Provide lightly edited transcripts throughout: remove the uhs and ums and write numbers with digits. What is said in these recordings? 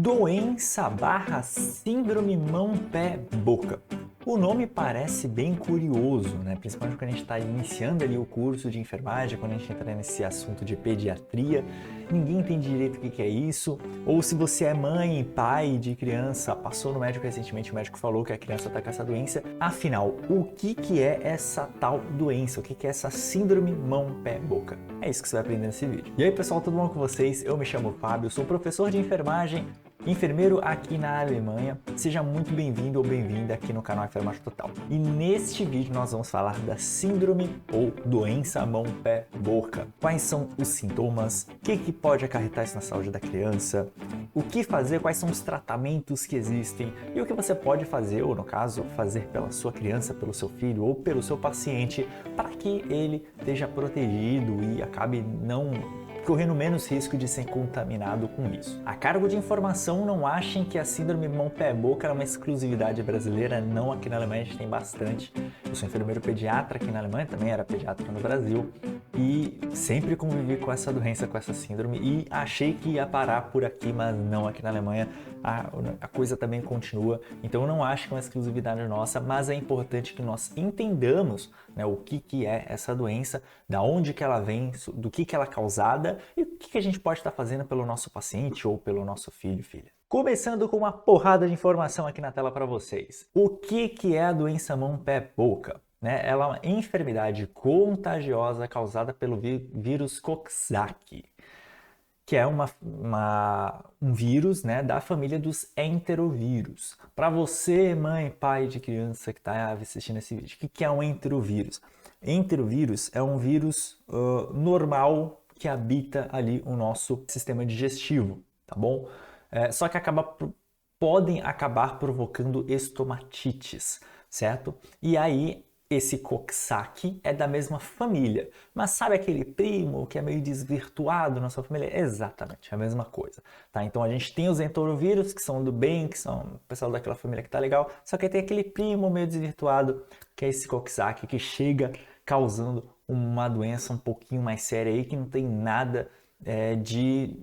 Doença barra síndrome mão-pé-boca. O nome parece bem curioso, né? Principalmente quando a gente está iniciando ali o curso de enfermagem, quando a gente entra nesse assunto de pediatria, ninguém entende direito o que é isso. Ou se você é mãe, pai de criança, passou no médico recentemente, o médico falou que a criança está com essa doença. Afinal, o que é essa tal doença? O que é essa síndrome mão-pé-boca? É isso que você vai aprender nesse vídeo. E aí pessoal, tudo bom com vocês? Eu me chamo Fábio, sou professor de enfermagem, enfermeiro aqui na Alemanha. Seja muito bem-vindo ou bem-vinda aqui no canal Enfermagem Total. E neste vídeo nós vamos falar da síndrome ou doença mão-pé-boca. Quais são os sintomas? O que pode acarretar isso na saúde da criança? O que fazer? Quais são os tratamentos que existem? E o que você pode fazer, ou no caso, fazer pela sua criança, pelo seu filho ou pelo seu paciente para que ele esteja protegido e acabe não correndo menos risco de ser contaminado com isso. A cargo de informação, não achem que a síndrome mão-pé-boca é uma exclusividade brasileira, não. Aqui na Alemanha a gente tem bastante. Eu sou enfermeiro pediatra aqui na Alemanha, também era pediatra no Brasil, e sempre convivi com essa doença, com essa síndrome, e achei que ia parar por aqui, mas não. Aqui na Alemanha a coisa também continua, então eu não acho que é uma exclusividade nossa, mas é importante que nós entendamos, né, o que é essa doença, da onde que ela vem, do que ela é causada e o que a gente pode estar fazendo pelo nosso paciente ou pelo nosso filho, filha. Começando com uma porrada de informação aqui na tela para vocês. O que é a doença mão-pé-boca? Ela é uma enfermidade contagiosa causada pelo vírus Coxsackie, que é um vírus, né, da família dos enterovírus. Para você, mãe, pai de criança que está assistindo esse vídeo, o que é um enterovírus? Enterovírus é um vírus normal que habita ali o nosso sistema digestivo, tá bom? Só que podem acabar provocando estomatites, certo? E aí esse Coxsackie é da mesma família, mas sabe aquele primo que é meio desvirtuado na sua família? Exatamente, é a mesma coisa, tá? Então a gente tem os enterovírus, que são do bem, que são o pessoal daquela família que tá legal, só que tem aquele primo meio desvirtuado, que é esse Coxsackie, que chega causando uma doença um pouquinho mais séria aí, que não tem nada de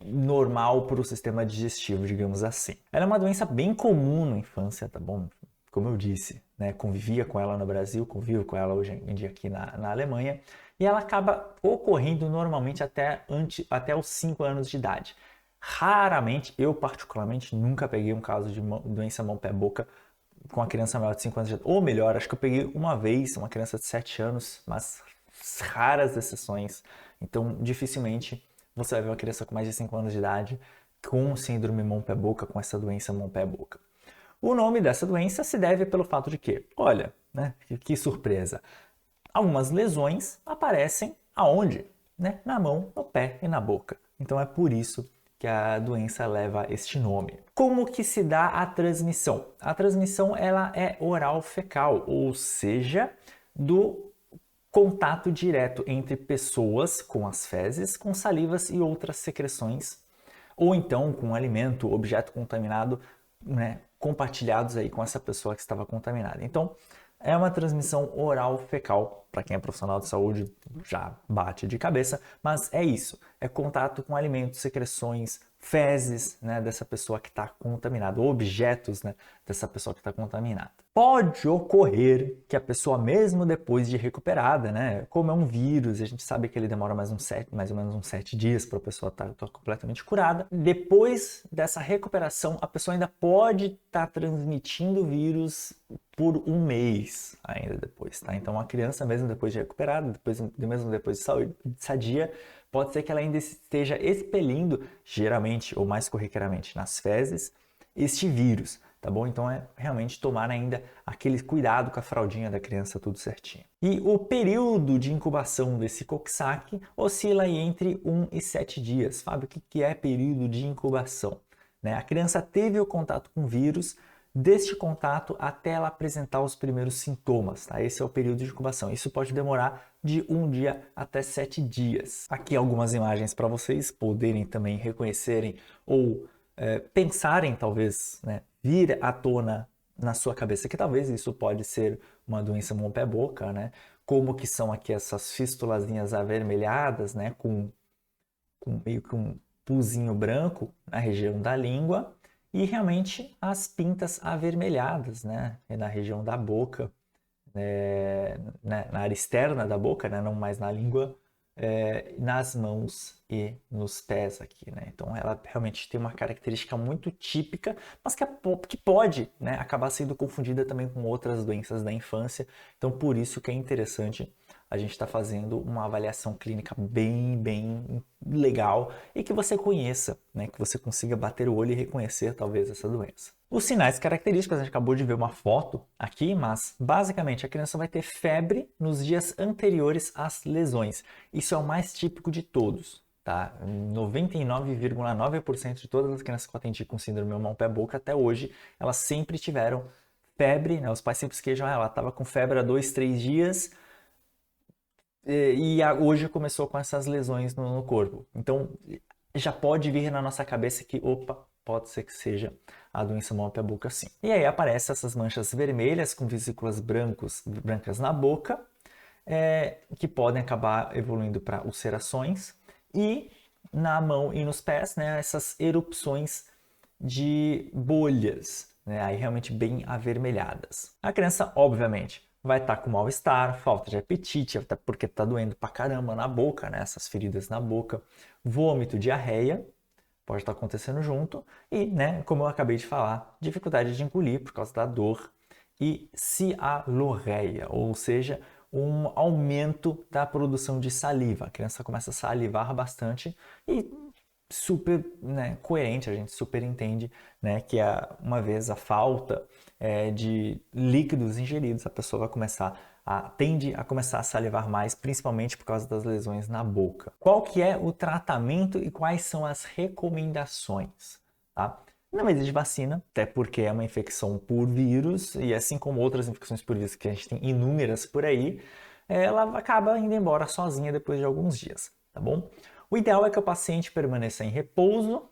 normal para o sistema digestivo, digamos assim. Ela é uma doença bem comum na infância, tá bom? Como eu disse, né, convivia com ela no Brasil, convivo com ela hoje em dia aqui na Alemanha, e ela acaba ocorrendo normalmente até os 5 anos de idade. Raramente, eu particularmente nunca peguei um caso de doença mão-pé-boca com uma criança maior de 5 anos de idade. Ou melhor, acho que eu peguei uma vez uma criança de 7 anos, mas raras exceções. Então, dificilmente você vai ver uma criança com mais de 5 anos de idade com síndrome mão-pé-boca, com essa doença mão-pé-boca. O nome dessa doença se deve pelo fato de que, olha, né, que surpresa, algumas lesões aparecem aonde? Né? Na mão, no pé e na boca. Então é por isso que a doença leva este nome. Como que se dá a transmissão? A transmissão ela é oral fecal, ou seja, do contato direto entre pessoas com as fezes, com salivas e outras secreções, ou então com alimento, objeto contaminado, né, compartilhados aí com essa pessoa que estava contaminada. Então, é uma transmissão oral fecal. Para quem é profissional de saúde já bate de cabeça, mas é isso, é contato com alimentos, secreções, fezes, né, dessa pessoa que está contaminada, objetos, né, dessa pessoa que está contaminada. Pode ocorrer que a pessoa, mesmo depois de recuperada, né, como é um vírus, a gente sabe que ele demora mais ou menos uns 7 dias para a pessoa estar completamente curada. Depois dessa recuperação, a pessoa ainda pode estar transmitindo o vírus por um mês ainda depois, tá? Então, a criança, mesmo depois de recuperada, mesmo depois de sadia, pode ser que ela ainda esteja expelindo, geralmente ou mais corriqueiramente nas fezes, este vírus, tá bom? Então é realmente tomar ainda aquele cuidado com a fraldinha da criança, tudo certinho. E o período de incubação desse Coxsackie oscila entre 1 e 7 dias. Fábio, o que é período de incubação? Né? A criança teve o contato com o vírus, deste contato até ela apresentar os primeiros sintomas, tá? Esse é o período de incubação. Isso pode demorar de 1 dia até 7 dias. Aqui algumas imagens para vocês poderem também reconhecerem ou pensarem, talvez, né, vir à tona na sua cabeça que talvez isso pode ser uma doença mão-pé-boca, né? Como que são aqui essas fístulazinhas avermelhadas, né? Com meio que puzinho branco na região da língua e realmente as pintas avermelhadas, né, na região da boca, na área externa da boca, né, não mais na língua, nas mãos e nos pés aqui, né? Então ela realmente tem uma característica muito típica, mas que pode, né, acabar sendo confundida também com outras doenças da infância. Então por isso que é interessante a gente está fazendo uma avaliação clínica bem legal e que você conheça, né, que você consiga bater o olho e reconhecer talvez essa doença. Os sinais característicos, a gente acabou de ver uma foto aqui, mas basicamente a criança vai ter febre nos dias anteriores às lesões. Isso é o mais típico de todos, tá? 99,9% de todas as crianças que eu atendi com síndrome mão-pé-boca até hoje, elas sempre tiveram febre, né? Os pais sempre se queixam, ela estava com febre há 2, 3 dias e hoje começou com essas lesões no corpo. Então já pode vir na nossa cabeça que, opa, pode ser que seja a doença mão-pé-boca sim. E aí aparecem essas manchas vermelhas com vesículas brancas na boca, que podem acabar evoluindo para ulcerações, e na mão e nos pés, né, essas erupções de bolhas, né, aí realmente bem avermelhadas. A criança, obviamente, vai estar com mal-estar, falta de apetite, até porque está doendo pra caramba na boca, né, essas feridas na boca, vômito, diarreia, pode estar acontecendo junto, e, né, como eu acabei de falar, dificuldade de engolir por causa da dor e cialorreia, ou seja, um aumento da produção de saliva. A criança começa a salivar bastante e super, né, coerente, a gente super entende, né, que uma vez a falta de líquidos ingeridos, a pessoa tende a começar a salivar mais, principalmente por causa das lesões na boca. Qual que é o tratamento e quais são as recomendações? Tá? Não existe vacina, até porque é uma infecção por vírus, e assim como outras infecções por vírus que a gente tem inúmeras por aí, ela acaba indo embora sozinha depois de alguns dias, tá bom? O ideal é que o paciente permaneça em repouso.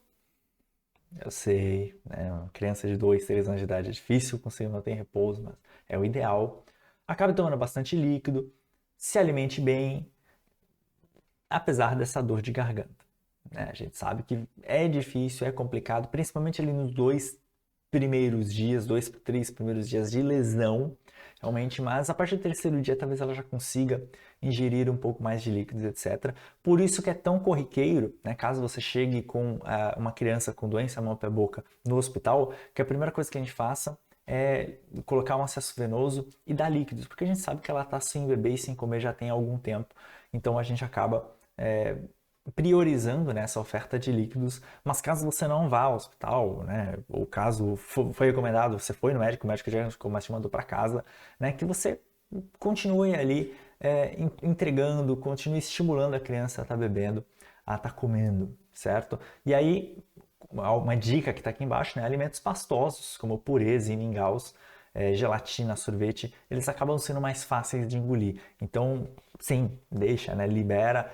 Eu sei, né? Uma criança de 2, 3 anos de idade é difícil conseguir manter repouso, mas é o ideal. Acabe tomando bastante líquido, se alimente bem, apesar dessa dor de garganta, né? A gente sabe que é difícil, é complicado, principalmente ali nos 2 primeiros dias, 2, 3 primeiros dias de lesão, realmente, mas a partir do terceiro dia talvez ela já consiga ingerir um pouco mais de líquidos, etc. Por isso que é tão corriqueiro, né, caso você chegue com uma criança com doença mão-pé-boca no hospital, que a primeira coisa que a gente faça é colocar um acesso venoso e dar líquidos, porque a gente sabe que ela está sem beber e sem comer já tem algum tempo, então a gente acaba priorizando, né, essa oferta de líquidos, mas caso você não vá ao hospital, né, ou caso foi recomendado, você foi no médico, o médico já te mandou para casa, né, que você continue ali entregando, continue estimulando a criança a estar bebendo, a estar comendo, certo? E aí, uma dica que está aqui embaixo, né, alimentos pastosos, como purês e mingaus, gelatina, sorvete, eles acabam sendo mais fáceis de engolir. Então, sim, deixa, né, libera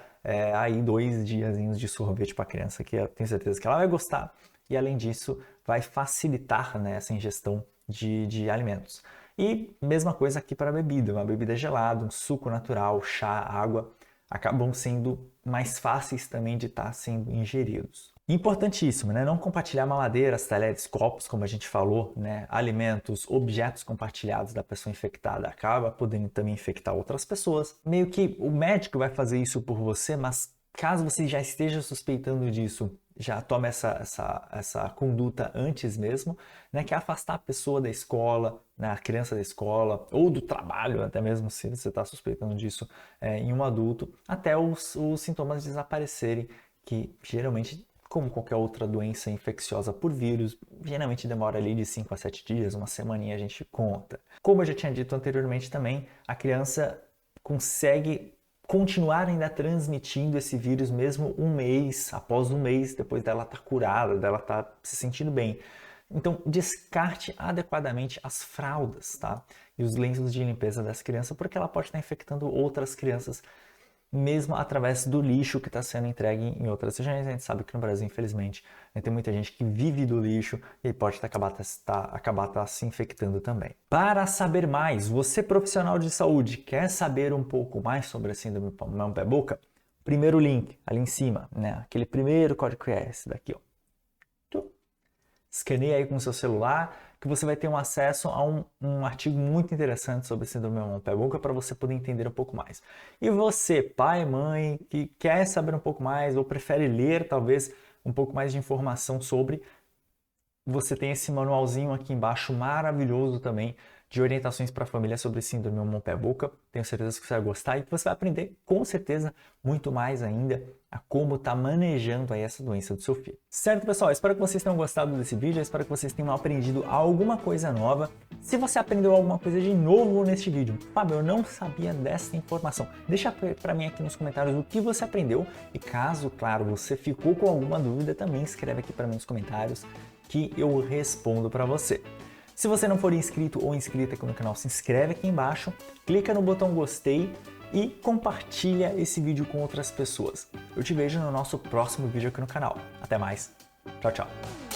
aí 2 diazinhos de sorvete para a criança, que eu tenho certeza que ela vai gostar. E além disso, vai facilitar, né, essa ingestão de alimentos. E mesma coisa aqui para a bebida, uma bebida gelada, um suco natural, chá, água, acabam sendo mais fáceis também de estar sendo ingeridos. Importantíssimo, né? Não compartilhar mamadeiras, talheres, copos, como a gente falou, né? Alimentos, objetos compartilhados da pessoa infectada acaba podendo também infectar outras pessoas. Meio que o médico vai fazer isso por você, mas caso você já esteja suspeitando disso, já tome essa conduta antes mesmo, né? Que é afastar a pessoa da escola, né? A criança da escola, ou do trabalho, até mesmo se você está suspeitando disso em um adulto, até os sintomas desaparecerem, que geralmente, como qualquer outra doença infecciosa por vírus, geralmente demora ali de 5 a 7 dias, uma semaninha a gente conta. Como eu já tinha dito anteriormente também, a criança consegue continuar ainda transmitindo esse vírus mesmo após um mês, depois dela estar curada, dela estar se sentindo bem. Então, descarte adequadamente as fraldas, tá? E os lenços de limpeza dessa criança, porque ela pode estar infectando outras crianças mesmo através do lixo que está sendo entregue em outras regiões. A gente sabe que no Brasil, infelizmente, tem muita gente que vive do lixo e pode acabar se infectando também. Para saber mais, você profissional de saúde quer saber um pouco mais sobre a síndrome mão-pé-boca? O primeiro link ali em cima, né? Aquele primeiro código QR, esse daqui, ó. Escaneia aí com o seu celular, que você vai ter um acesso a um artigo muito interessante sobre síndrome mão pé boca para você poder entender um pouco mais. E você, pai, mãe, que quer saber um pouco mais ou prefere ler talvez um pouco mais de informação sobre, você tem esse manualzinho aqui embaixo maravilhoso também de orientações para a família sobre síndrome mão pé boca. Tenho certeza que você vai gostar e que você vai aprender com certeza muito mais ainda a como tá manejando aí essa doença do seu filho. Certo, pessoal? Espero que vocês tenham gostado desse vídeo, espero que vocês tenham aprendido alguma coisa nova. Se você aprendeu alguma coisa de novo neste vídeo, Fábio, eu não sabia dessa informação, deixa para mim aqui nos comentários o que você aprendeu e caso, claro, você ficou com alguma dúvida, também escreve aqui para mim nos comentários que eu respondo para você. Se você não for inscrito ou inscrita aqui no canal, se inscreve aqui embaixo, clica no botão gostei e compartilha esse vídeo com outras pessoas. Eu te vejo no nosso próximo vídeo aqui no canal. Até mais. Tchau, tchau.